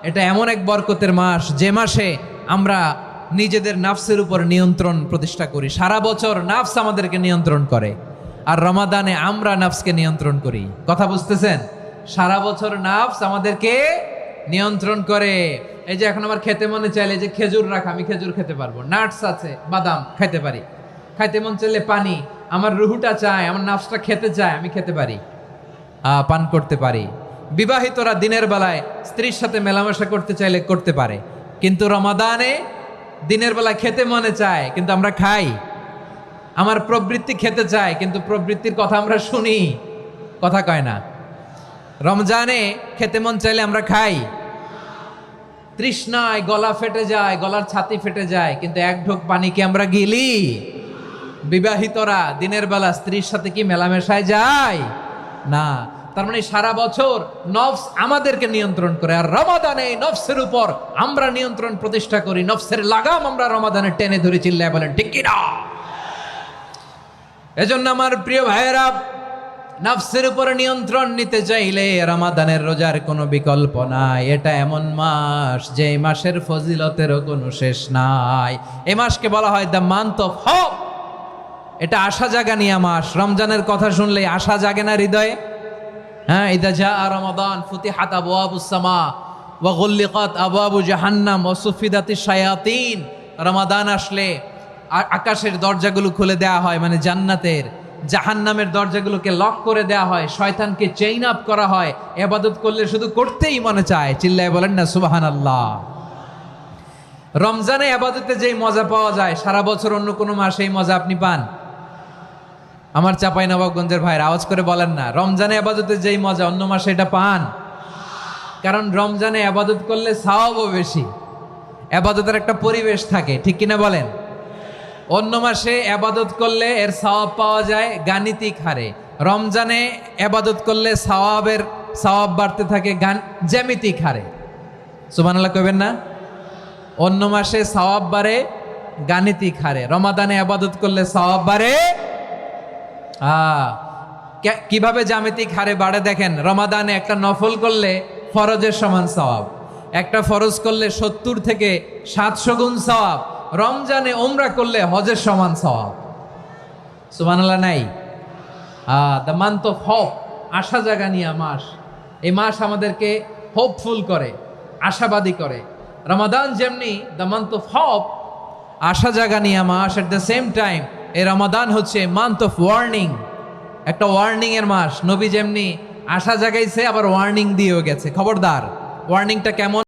এটা এমন এক বরকতের মাস যে মাসে আমরা নিজেদের নাফসের উপর নিয়ন্ত্রণ প্রতিষ্ঠা করি। সারা বছর নাফস আমাদেরকে নিয়ন্ত্রণ করে, আর রমাদানে আমরা নাফসকে নিয়ন্ত্রণ করি। কথা বুঝতেছেন? সারা বছর নাফস আমাদেরকে নিয়ন্ত্রণ করে। এই যে এখন আমার খেতে মনে চাইলে যে খেজুর রাখা, আমি খেজুর খেতে পারবো, নাটস আছে, বাদাম খাইতে পারি। খাইতে মন চাইলে পানি, আমার রুহুটা চায়, আমার নাফসটা খেতে চায়, আমি খেতে পারি, পান করতে পারি। বিবাহিতরা দিনের বেলায় স্ত্রীর সাথে মেলামেশা করতে চাইলে করতে পারে, কিন্তু রমাদানে দিনের বেলায় খেতে মনে চায় কিন্তু আমরা খাই। আমার প্রবৃত্তি খেতে চায় কিন্তু প্রবৃত্তির কথা আমরা শুনি, কথা কয় না। রমজানে খেতে মন চাইলে আমরা খাই, তৃষ্ণায় গলা ফেটে যায়, গলার ছাতি ফেটে যায়, কিন্তু এক ঢোক পানি কি আমরা গিলি? বিবাহিতরা দিনের বেলা স্ত্রীর সাথে কি মেলামেশায় যায় না। তার মানে সারা বছর নফস আমাদেরকে নিয়ন্ত্রণ করে, আর রমাদানে নফসের উপর আমরা নিয়ন্ত্রণ প্রতিষ্ঠা করি। নফসের লাগাম আমরা রমাদানে টেনে ধরে, চিল্লায় বলেন ঠিক কি না? এজন্য আমার প্রিয় ভাইয়েরা, নফসের উপর নিয়ন্ত্রণ নিতে চাইলে রমাদানের রোজার কোনো বিকল্প নাই। এটা এমন মাস যে মাসের ফজিলতেরও কোনো শেষ নাই। এই মাসকে বলা হয় দ্য মান্থ অফ হোপ। এটা আশা জাগানিয়া মাস। রমজানের কথা শুনলে আশা জাগে না হৃদয়ে? হ্যাঁ, ইদা জাআ রমাদান ফুতিহাত আবওয়াবুস সামা ওয়া গুল্লিকাত আবওয়াবু জাহান্নাম ওয়া সুফিদাতিশ শায়াতিন। রমাদান আসলে আকাশের দরজাগুলো খুলে দেওয়া হয়, মানে জান্নাতের। জাহান্নামের দরজাগুলোকে লক করে দেওয়া হয়, শয়তানকে চেইন আপ করা হয়। ইবাদত করলে শুধু করতেই মনে চায়, চিল্লায় বলেন না সুবহানাল্লাহ। রমজানে ইবাদতে যেই মজা পাওয়া যায়, সারা বছর অন্য কোনো মাসে এই মজা আপনি পান? আমার চাঁপাইনবাবগঞ্জের ভাইয়ের আওয়াজ করে বলেন না, রমজানে ইবাদতে যেই মজা অন্য মাসে এটা পান? কারণ রমজানে ইবাদত করলে সওয়াবও বেশি, ইবাদতের একটা পরিবেশ থাকে, ঠিক কিনা বলেন? অন্য মাসে ইবাদত করলে এর সওয়াব পাওয়া যায় গাণিতিক হারে, রমজানে ইবাদত করলে সওয়াব বাড়তে থাকে জ্যামিতিক হারে। সুবহানাল্লাহ কইবেন না? অন্য মাসে সওয়াব বাড়ে গাণিতিক হারে, রমাদানে ইবাদত করলে সওয়াব বাড়ে কিভাবে জ্যামিতিক হারে বাড়ে দেখেন। রমাদানে একটা নফল করলে ফরজের সমান সওয়াব, একটা ফরজ করলে 70 থেকে 700 গুণ সওয়াব। রমজানে উমরা করলে হজের সমান সওয়াব। সুবহানাল্লাহ নাই? দ্য মান্থ অফ হোপ, আশা জাগানিয়া মাস। এই মাস আমাদেরকে হোপফুল করে, আশাবাদী করে। রমাদান যেমনি দ্য মান্থ অফ হোপ, আশা জাগানিয়া মাস, এট দ্য সেম টাইম এই রমাদান হচ্ছে মান্থ অফ ওয়ার্নিং, একটা ওয়ার্নিং এর মাস। নবী যেমনি আশা জাগাইছে, আবার ওয়ার্নিং দিয়েও গেছে, খবরদার। ওয়ার্নিংটা কেমন?